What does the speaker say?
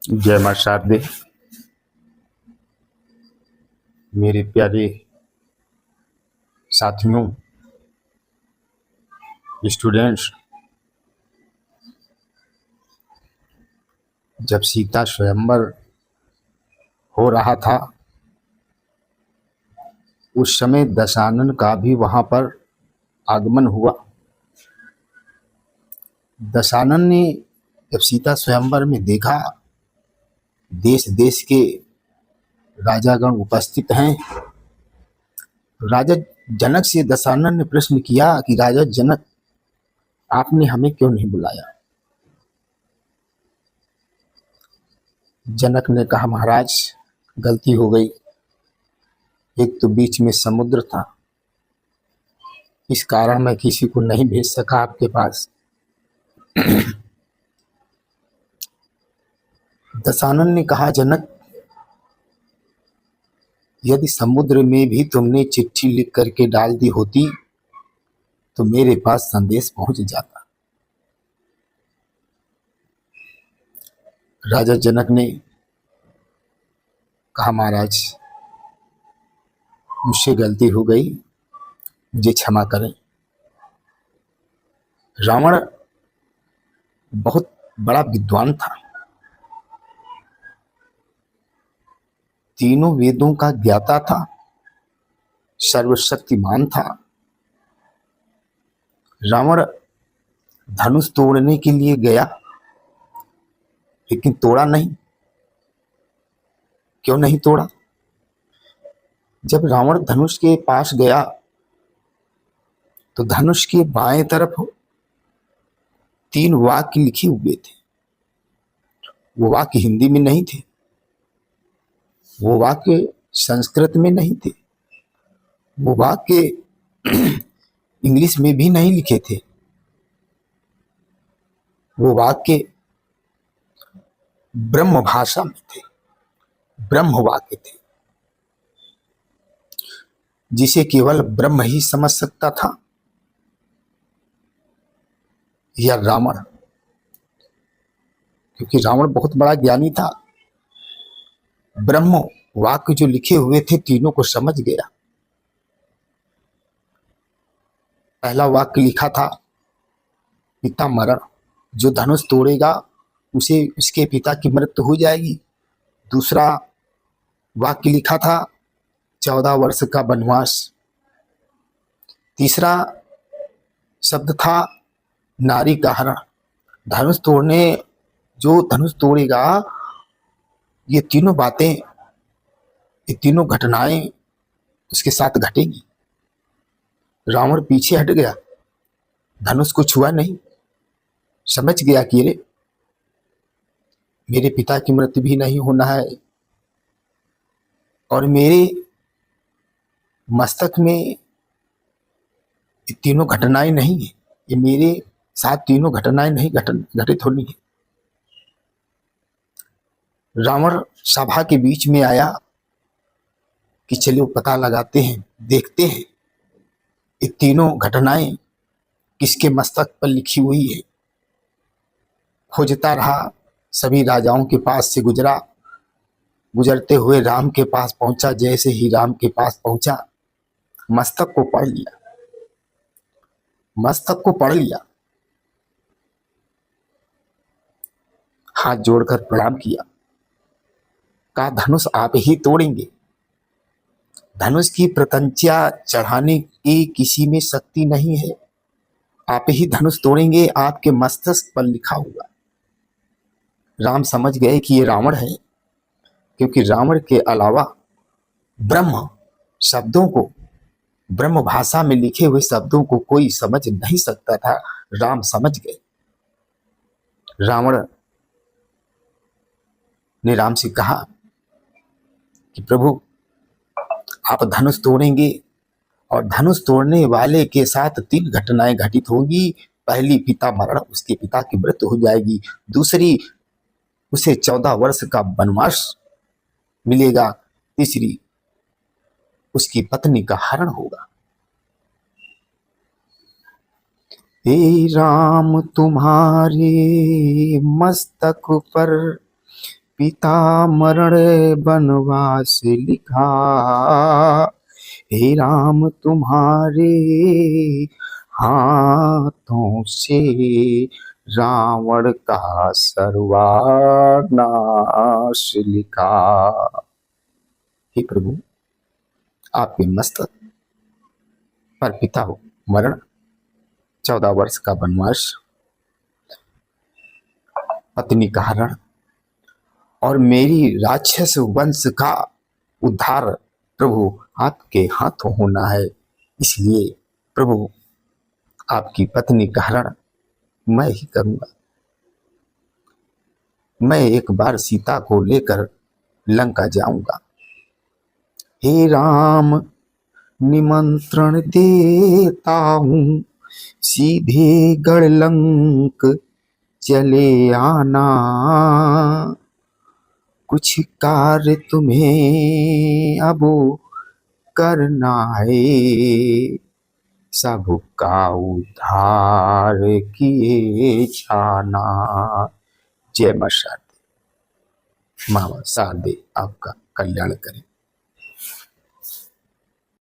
जय मां शारदे। मेरे प्यारे साथियों, स्टूडेंट्स, जब सीता स्वयंवर हो रहा था उस समय दशानन का भी वहां पर आगमन हुआ। दशानन ने जब सीता स्वयंवर में देखा देश देश के राजागण उपस्थित हैं, राजा जनक से दशानन ने प्रश्न किया कि राजा जनक, आपने हमें क्यों नहीं बुलाया? जनक ने कहा, महाराज गलती हो गई, एक तो बीच में समुद्र था, इस कारण मैं किसी को नहीं भेज सका आपके पास। दशानन ने कहा, जनक, यदि समुद्र में भी तुमने चिट्ठी लिख करके डाल दी होती तो मेरे पास संदेश पहुंच जाता। राजा जनक ने कहा, महाराज मुझसे गलती हो गई, मुझे क्षमा करें। रावण बहुत बड़ा विद्वान था, तीनों वेदों का ज्ञाता था, सर्वशक्तिमान था। रावण धनुष तोड़ने के लिए गया लेकिन तोड़ा नहीं। क्यों नहीं तोड़ा? जब रावण धनुष के पास गया तो धनुष के बाएं तरफ 3 वाक्य लिखे हुए थे। वो वाक्य हिंदी में नहीं थे, वो वाक्य संस्कृत में नहीं थे, वो वाक्य इंग्लिश में भी नहीं लिखे थे, वो वाक्य ब्रह्म भाषा में थे, ब्रह्म वाक्य थे, जिसे केवल ब्रह्म ही समझ सकता था। या रावण, क्योंकि रावण बहुत बड़ा ज्ञानी था, ब्रह्म वाक्य जो लिखे हुए थे तीनों को समझ गया। पहला वाक्य लिखा था, पिता मरण, जो धनुष तोड़ेगा उसे उसके पिता की मृत्यु हो जाएगी। दूसरा वाक्य लिखा था, 14 वर्ष का वनवास। तीसरा शब्द था, नारी का हरण। जो धनुष तोड़ेगा, ये तीनों बातें, ये तीनों घटनाएं उसके साथ घटेंगी। रावण पीछे हट गया, धनुष को छुआ नहीं, समझ गया कि रे मेरे पिता की मृत्यु भी नहीं होना है और मेरे मस्तक में ये तीनों घटनाएं नहीं है, ये मेरे साथ तीनों घटनाएं नहीं घटित होनी है। रावण सभा के बीच में आया कि चलो पता लगाते हैं, देखते हैं ये तीनों घटनाएं किसके मस्तक पर लिखी हुई है। खोजता रहा, सभी राजाओं के पास से गुजरा, गुजरते हुए राम के पास पहुंचा। जैसे ही राम के पास पहुंचा, मस्तक को पढ़ लिया, मस्तक को पढ़ लिया, हाथ जोड़कर प्रणाम किया, कहा, धनुष आप ही तोड़ेंगे? धनुष की प्रत्यंचा चढ़ाने की किसी में शक्ति नहीं है, आप ही धनुष तोड़ेंगे, आपके मस्तक पर लिखा हुआ। राम समझ गए कि ये रावण है, क्योंकि रावण के अलावा ब्रह्म शब्दों को, ब्रह्म भाषा में लिखे हुए शब्दों को कोई समझ नहीं सकता था। राम समझ गए। रावण ने राम से कहा कि प्रभु, आप धनुष तोड़ेंगे और धनुष तोड़ने वाले के साथ 3 घटनाएं घटित होगी। पहली, पिता मरण, उसके पिता की मृत्यु हो जाएगी। दूसरी, उसे 14 वर्ष का वनवास मिलेगा। तीसरी, उसकी पत्नी का हरण होगा। हे राम तुम्हारे मस्तक पर पितामरण बनवास लिखा। हे राम तुम्हारे हाथों से रावण का सर्वनाश लिखा। हे प्रभु, आपके मस्तक पर पिता हो मरण, 14 वर्ष का वनवास, पत्नी का हरण और मेरी राक्षस वंश का उद्धार प्रभु आपके हाथों होना है। इसलिए प्रभु आपकी पत्नी का हरण मैं ही करूंगा। मैं एक बार सीता को लेकर लंका जाऊंगा। हे राम निमंत्रण देता हूं, सीधे गढ़लंक चले आना। कुछ कार्य तुम्हें अब करना है, सबका उद्धार किए जाना। जय मां शारदे, मां शारदे आपका कल्याण करें।